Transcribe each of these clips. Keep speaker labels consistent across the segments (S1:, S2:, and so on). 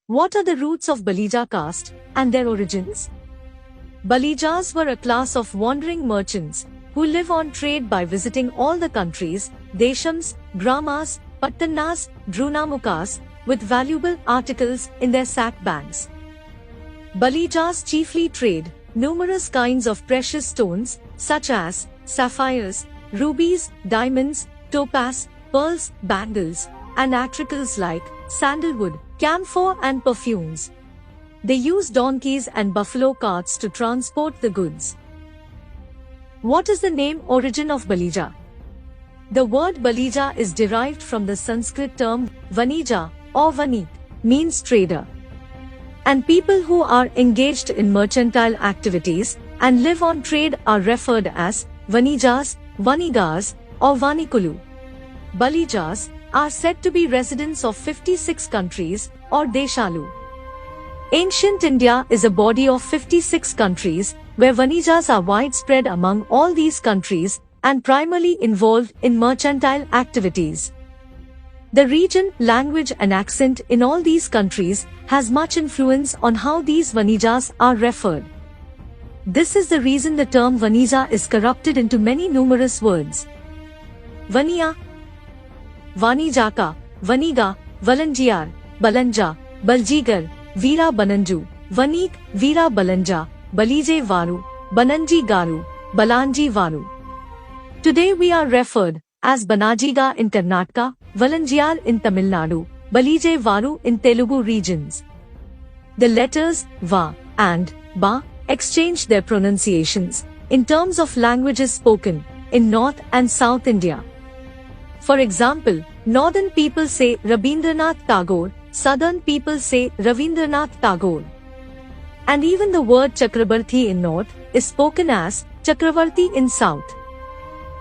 S1: What are the roots of Balija caste and their origins? Balijas were a class of wandering merchants who live on trade by visiting all the countries, deshams, gramas, pattanas, drunamukas, with valuable articles in their sack bags. Balijas chiefly trade numerous kinds of precious stones such as sapphires, rubies, diamonds, topaz, pearls, bangles, and articles like sandalwood, camphor and perfumes. They use donkeys and buffalo carts to transport the goods. What is the name origin of Balija? The word Balija is derived from the Sanskrit term Vanija or Vanik, means trader. And people who are engaged in mercantile activities and live on trade are referred as Vanijas, Vanigas, or Vanikulu. Balijas are said to be residents of 56 countries or Deshalu. Ancient India is a body of 56 countries where Vanijas are widespread among all these countries and primarily involved in mercantile activities. The region, language and accent in all these countries has much influence on how these Vanijas are referred. This is the reason the term Vanija is corrupted into many numerous words. Vaniya, Vanijaka, Vaniga, Valanjiar, Balanja, Baljigar, Veera Bananju, Vanik, Veera Balanja, Balije Varu, Bananji Garu, Balanji Varu. Today we are referred as Banajiga in Karnataka, Valanjiar in Tamil Nadu, Balije Varu in Telugu regions. The letters Va and Ba exchange their pronunciations in terms of languages spoken in North and South India. For example, northern people say Rabindranath Tagore, southern people say Ravindranath Tagore. And even the word Chakrabarti in North is spoken as Chakravarti in South,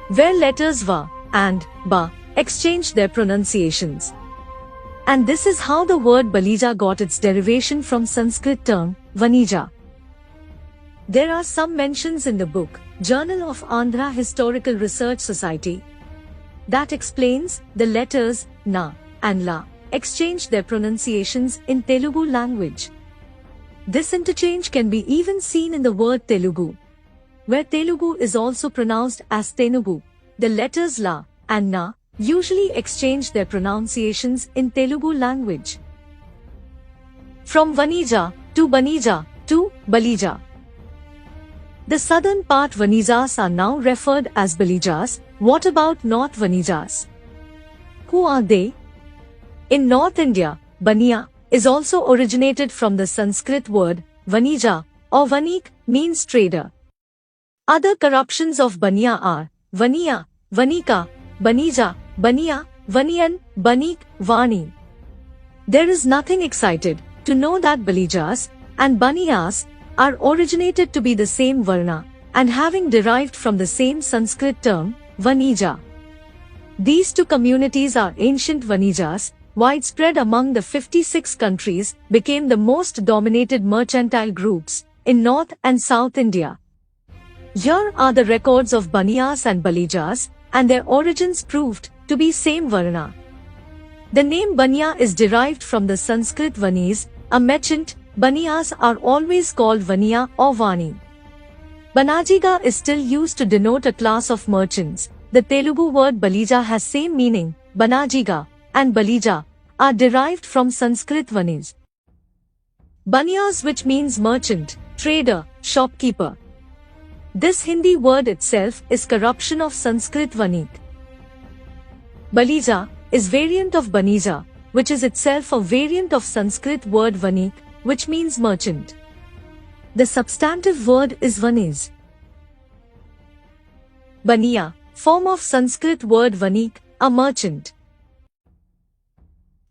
S1: where letters Va and Ba exchange their pronunciations. And this is how the word Balija got its derivation from Sanskrit term Vanija. There are some mentions in the book Journal of Andhra Historical Research Society that explains the letters Na and La exchange their pronunciations in Telugu language. This interchange can be even seen in the word Telugu, where Telugu is also pronounced as Tenugu. The letters La and Na usually exchange their pronunciations in Telugu language. From Vanija to Banija to Balija. The southern part Vanijas are now referred as Balijas. What about North Vanijas? Who are they? In North India, Baniya is also originated from the Sanskrit word Vanija or Vanik, means trader. Other corruptions of Baniya are Vaniya, Vanika, Banija, Baniya, Vaniyan, Banik, Vani. There is nothing excited to know that Balijas and Baniyas are originated to be the same Varna and having derived from the same Sanskrit term Vanija. These two communities are ancient Vanijas, widespread among the 56 countries, became the most dominated mercantile groups in North and South India. Here are the records of Baniyas and Balijas, and their origins proved to be same Varna. The name Baniya is derived from the Sanskrit Vanis, a merchant. Baniyas are always called Vaniya or Vani. Banajiga is still used to denote a class of merchants. The Telugu word Balija has same meaning. Banajiga and Balija are derived from Sanskrit Vanis. Baniyas, which means merchant, trader, shopkeeper. This Hindi word itself is corruption of Sanskrit Vanik. Balija is variant of Banija, which is itself a variant of Sanskrit word Vanik, which means merchant. The substantive word is Vanis. Baniya, form of Sanskrit word Vanik, a merchant.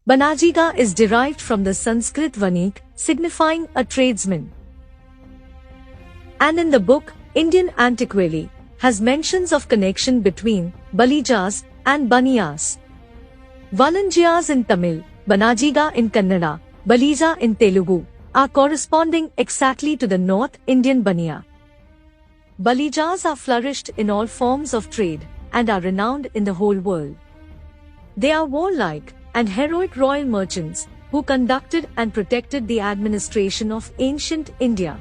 S1: Banajiga is derived from the Sanskrit Vanik, signifying a tradesman. And in the book, Indian Antiquary has mentions of connection between Balijas and Baniyas. Valanjias in Tamil, Banajiga in Kannada, Balija in Telugu are corresponding exactly to the North Indian Baniya. Balijas are flourished in all forms of trade and are renowned in the whole world. They are warlike and heroic royal merchants who conducted and protected the administration of ancient India.